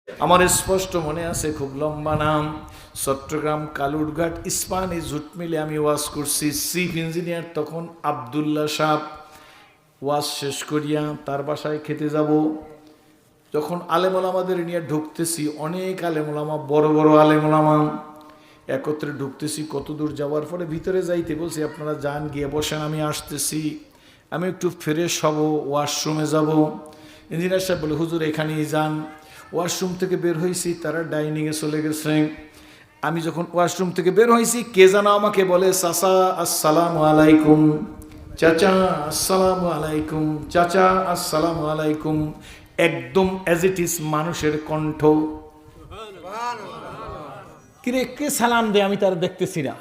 আমার স্পষ্ট মনে আছে, খুব লম্বা নাম, চট্টগ্রাম কালুরঘাট ইস্পাহানি জুট মিলে আমি ওয়াজ করছি। চিফ ইঞ্জিনিয়ার তখন আবদুল্লাহ সাহেব। ওয়াজ শেষ করিয়া তার বাসায় খেতে যাব। যখন আলেমোলামাদের নিয়ে ঢুকতেছি, অনেক আলেমোলামা, বড় বড় আলেমোলামা একত্রে ঢুকতেছি। কত দূর যাওয়ার পরে ভিতরে যাইতে বলছি, আপনারা যান, গিয়ে বসেন, আমি আসতেছি, আমি একটু ফ্রেশ হব, ওয়াশরুমে যাব। ইঞ্জিনিয়ার সাহেব বলে, হুজুর এখানেই যান। ওয়াশরুম থেকে বের হয়েছি, তারা ডাইনিংয়ে চলে গেছে। আমি যখন ওয়াশরুম থেকে বের হয়েছি, কে যেন আমাকে বলে, চাচা আসসালামু আলাইকুম, চাচা আসসালামু আলাইকুম, চাচা আসসালামু আলাইকুম। একদম অ্যাজ ইট ইজ মানুষের কণ্ঠ। কিরে কে সালাম দেয়, আমি তারা দেখতেছি না।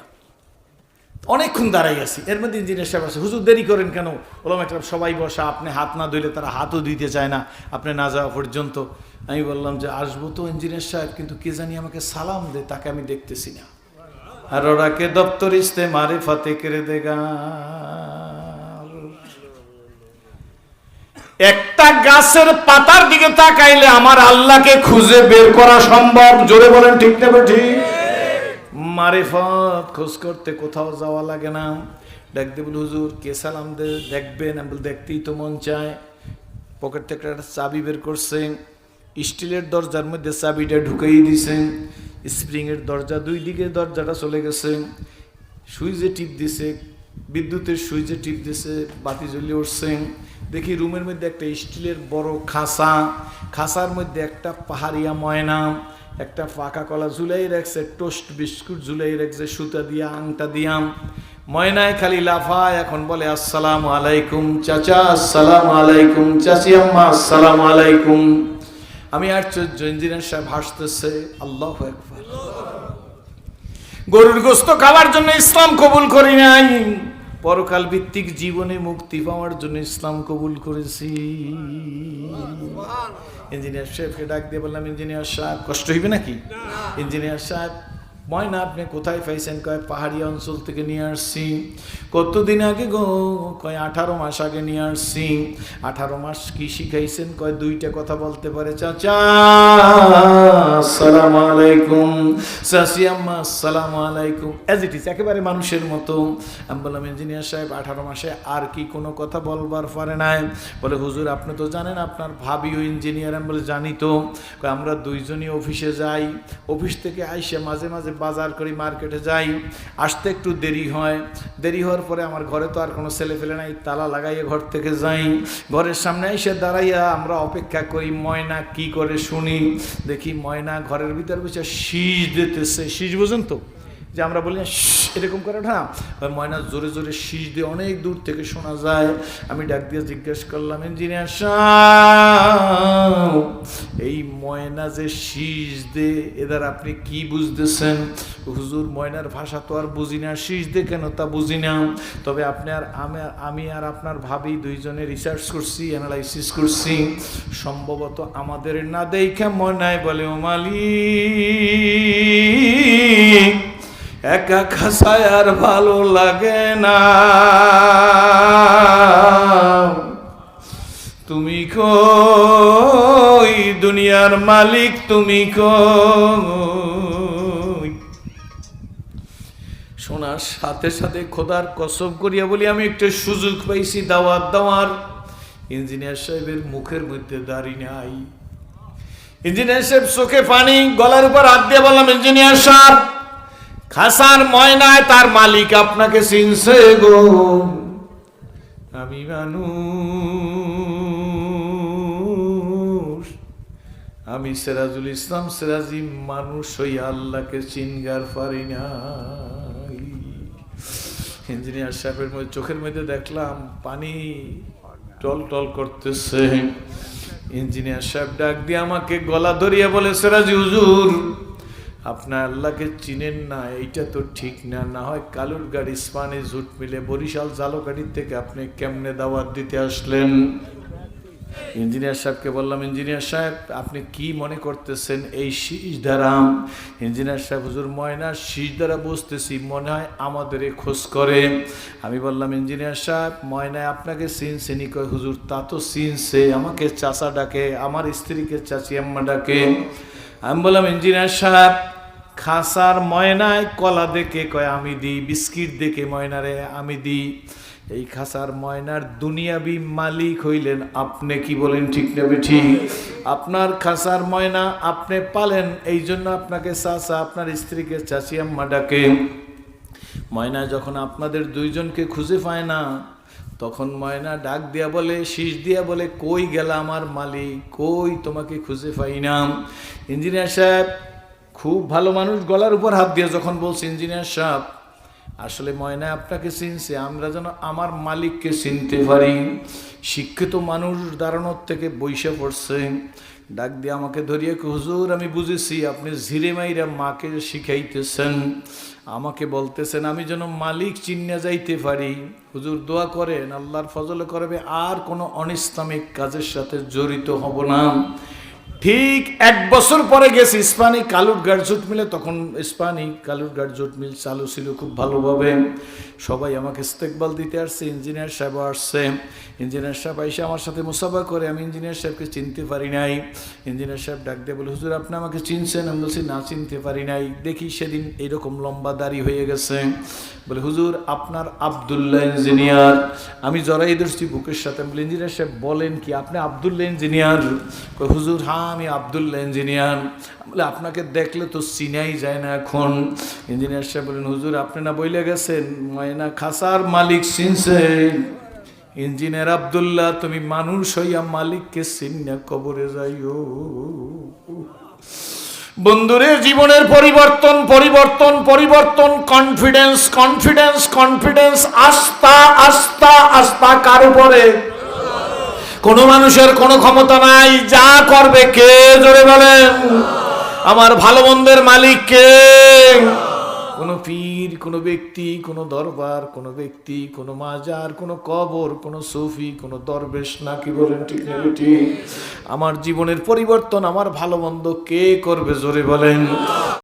অনেকক্ষণ দাঁড়াই আছি, এর মধ্যে ইঞ্জিনিয়ার সাহেব আছে। হুজুর দেরি করেন কেন? ওলামা একরাম সবাই বসা, আপনি হাত না ধুইলে তারা হাতও দিতে চায় না আপনি না যাওয়া পর্যন্ত। আমি বললাম যে আসবো তো ইঞ্জিনিয়ার সাহেব, কিন্তু কে জানি আমাকে সালাম দেয়, তাকে আমি দেখতেছি না। আর ওরা কে দপ্তর ইস্তে মারে ফাতে করে দেগা। একটা গাছের পাতার দিকে তাকাইলে আমার আল্লাহকে খুঁজে বের করা সম্ভব। জোরে বলেন ঠিক না ঠিক? মারিফত খোঁজ করতে কোথাও যাওয়া লাগে না। ডাক দিয়ে বলে, হুজুর কে সালাম দে, দেখবেন? আমি বলি, দেখতেই তো মন চায়। পকেট থেকে একটা চাবি বের করছেন, স্টিলের দরজার মধ্যে চাবিটা ঢুকাই দিছেন। স্প্রিংয়ের দরজা, দুই দিকে দরজাটা চলে গেছে। সুইচে টিপ দিছে, বিদ্যুতের সুইচে টিপ দিছে, বাতি জ্বলিয়ে উঠছেন। দেখি রুমের মধ্যে একটা স্টিলের বড় খাঁচা, খাঁচার মধ্যে একটা পাহাড়িয়া ময়না, একটা পাকা কলা ঝুলাই রাখছে, টোস্ট বিস্কুট ঝুলাই রাখছে সুতা দিয়া, আংটা দিয়া। ময়নায় খালি লাফায়, এখন বলে আসসালামু আলাইকুম চাচা, আসসালামু আলাইকুম চাচি আম্মা, আসসালামু আলাইকুম। আমি আশ্চর্য, ইঞ্জিনিয়ার সাহেব হাসতেছে। আল্লাহু আকবার। গরুর গোশত খাওয়ার জন্য ইসলাম কবুল করি নাই, পরকাল ভিত্তিক জীবনে মুক্তি পাওয়ার জন্য ইসলাম কবুল করেছি। ইঞ্জিনিয়ার সাহেবকে ডাক দিয়ে বললাম, ইঞ্জিনিয়ার সাহেব কষ্ট হইবে নাকি? ইঞ্জিনিয়ার সাহেব, ময়না আপনি কোথায় পাইছেন? কয় পাহাড়ি অঞ্চল থেকে নিয়ে আসছি। কতদিন আগে গো? কয় 18 মাস আগে নিয়ে আসছি। 18 মাস কি শিখাইছেন? কয় দুইটা কথা বলতে পারে, চাচা আসসালামু আলাইকুম, চাচি আম্মা আসসালামু আলাইকুম, অ্যাজ ইট ইজ, একেবারে মানুষের মতো। আমি বললাম, ইঞ্জিনিয়ার সাহেব 18 মাসে আর কি কোনো কথা বলবার পারে নাই? বলে, হুজুর আপনি তো জানেন আপনার ভাবিও ইঞ্জিনিয়ার। আমি বলে, জানি তো। আমরা দুইজনই অফিসে যাই, অফিস থেকে আইসে মাঝে মাঝে বাজার করি, মার্কেটে যাই, আসতে একটু দেরি হয়। দেরি হওয়ার পরে আমার ঘরে তো আর কোনো ছেলে ফেলে নাই, তালা লাগাইয়ে ঘর থেকে যাই। ঘরের সামনে এসে দাঁড়াইয়া আমরা অপেক্ষা করি ময়না কি করে শুনি। দেখি ময়না ঘরের ভিতর বসে শীষ দিতেছে। শীষ বোঝেন তো, যে আমরা বলি না এরকম করে না, ময়না জোরে জোরে শীষ দিয়ে অনেক দূর থেকে শোনা যায়। আমি ডাক দিয়ে জিজ্ঞেস করলাম, ইঞ্জিনিয়ার সাহেব এই ময়না যে শীষ দে, এদের আপনি কি বুঝতেছেন? হুজুর ময়নার ভাষা তো আর বুঝি না, শীষ দে কেন তা বুঝি না, তবে আপনি আর আমি আর আপনার ভাবি দুইজনে রিসার্চ করছি, অ্যানালাইসিস করছি, সম্ভবত আমাদের না দেখা ময়নায় বলে, ও মালিক একা খাসায় আর ভালো লাগে না, তুমি কই দুনিয়ার মালিক, তুমি কই? শোনার সাথে সাথে খোদার কসম করিয়া বলি, আমি একটা সুযোগ পাইছি দাওয়াত দেওয়ার। ইঞ্জিনিয়ার সাহেবের মুখের মধ্যে দাড়ি নাই। ইঞ্জিনিয়ার সাহেব চোখে পানি, গলার উপর হাত দিয়ে বললাম, ইঞ্জিনিয়ার সাহেব খাসার ময়নায় তার মালিক আপনাকে চিনছে গো। আমি মানুষ, আমি সিরাজুল ইসলাম সিরাজি, মানুষ হই আল্লাহকে চিনগার পারি না। ইঞ্জিনিয়ার সাহেবের চোখের মধ্যে দেখলাম পানি টল টল করতেছে। ইঞ্জিনিয়ার সাহেব ডাক দিয়ে আমাকে গলা ধরিয়া বলে, সিরাজি হুজুর আপনার আল্লাহকে চিনেন না, এইটা তো ঠিক না। না হয় কালুরঘাট ইস্পাহানি জুট মিলে বরিশাল জালকাঠির থেকে আপনি কেমনে দাওয়াত দিতে আসলেন? ইঞ্জিনিয়ার সাহেবকে বললাম, ইঞ্জিনিয়ার সাহেব আপনি কি মনে করতেছেন এই শীষ দ্বারা? ইঞ্জিনিয়ার সাহেব, হুজুর ময়নার শীষ দ্বারা বুঝতেছি মনে হয় আমাদের খোঁজ করে। আমি বললাম, ইঞ্জিনিয়ার সাহেব ময়নায় আপনাকে চিনছেনি? কয় হুজুর তা তো চিনছে, আমাকে চাচা ডাকে, আমার স্ত্রীকে চাচি আম্মা ডাকে। আমি বললাম ইঞ্জিনিয়ার সাহেব, খাসার ময়নায় কলা দেখে কয় আমি দিই, বিস্কিট দেখে ময়নারে আমি দিই। এই খাসার ময়নার দুনিয়াবি মালিক হইলেন আপনি। কি বলেন ঠিক না ঠিক? আপনার খাসার ময়না আপনি পালেন, এই জন্য আপনাকে চাচা, আপনার স্ত্রীকে চাচি আম্মা ডাকে। ময়না যখন আপনাদের দুইজনকে খুঁজে পায় না, তখন ময়না ডাক দিয়া বলে, শীষ দিয়া বলে, কই গেলা আমার মালিক, কই তোমাকে খুঁজে পাই না। ইঞ্জিনিয়ার সাহেব খুব ভালো মানুষ, গলার উপর হাত দিয়ে যখন বলছে, ইঞ্জিনিয়ার সাহেব আসলে ময়না আপনাকে চিনছে, আমরা যেন আমার মালিককে চিনতে পারি। শিক্ষিত মানুষ দাঁড়ানোর থেকে বইসা পড়ছে, ডাক দিয়ে আমাকে ধরিয়ে, হুজুর আমি বুঝেছি আপনি ঝিরে মাইরা মাকে শিখাইতেছেন, আমাকে বলতেছেন আমি যেন মালিক চিন্না যাইতে পারি। হুজুর দোয়া করেন, আল্লাহর ফজলে করবে আর কোনো অনিসলামিক কাজের সাথে জড়িত হব না। ঠিক 1 বছর পরে গেছি ইস্পানি কালুরঘাট জুট মিলে, তখন ইস্পানি কালুরঘাট জুট মিল চালু ছিল খুব ভালোভাবে। সবাই আমাকে ইস্তেকবাল দিতে আসছে, ইঞ্জিনিয়ার সাহেব আসছে। ইঞ্জিনিয়ার সাহেব এসে আমার সাথে মুসাফা করে, আমি ইঞ্জিনিয়ার সাহেবকে চিনতে পারি নাই। ইঞ্জিনিয়ার সাহেব ডাক দিয়ে বলে, হুজুর আপনি আমাকে চিনছেন? আমি বলছি না, চিনতে পারি নাই। দেখি সেদিন এইরকম লম্বা দাড়ি হয়ে গেছে। বলে হুজুর আপনার আব্দুল্লাহ ইঞ্জিনিয়ার। আমি জড়াই ধরছি বুকের সাথে। বলে ইঞ্জিনিয়ার সাহেব বলেন কি, আপনি আব্দুল্লাহ ইঞ্জিনিয়ার? হুজুর হ্যাঁ আমি আব্দুল্লাহ ইঞ্জিনিয়ার। বলে আপনাকে দেখলে তো চিনাই যায় না এখন। ইঞ্জিনিয়ার সাহেব বলেন, হুজুর আপনি না বইলে গেছেন ময়না খাসার মালিক চিনছে। ইঞ্জিনিয়ার আব্দুল্লাহ, তুমি মানুষ হইয়া মালিককে চিন্না কবরে যাইও। বন্ধুরে, জীবনের পরিবর্তন পরিবর্তন পরিবর্তন, কনফিডেন্স কনফিডেন্স কনফিডেন্স, আস্থা আস্থা আস্থা কার উপরে? কোন মানুষের কোনো ক্ষমতা নাই, যা করবে কে? জোরে বলেন। আমার ভালো মন্দের মালিক কে? কোনো পীর, কোনো ব্যক্তি, কোনো দরবার, কোনো ব্যক্তি, কোনো মাজার, কোনো কবর, কোনো সুফি, কোনো দরবেশ না। কি বলেন ঠিক না ঠিক? আমার জীবনের পরিবর্তন, আমার ভালো মন্দ কে করবে? জোরে বলেন।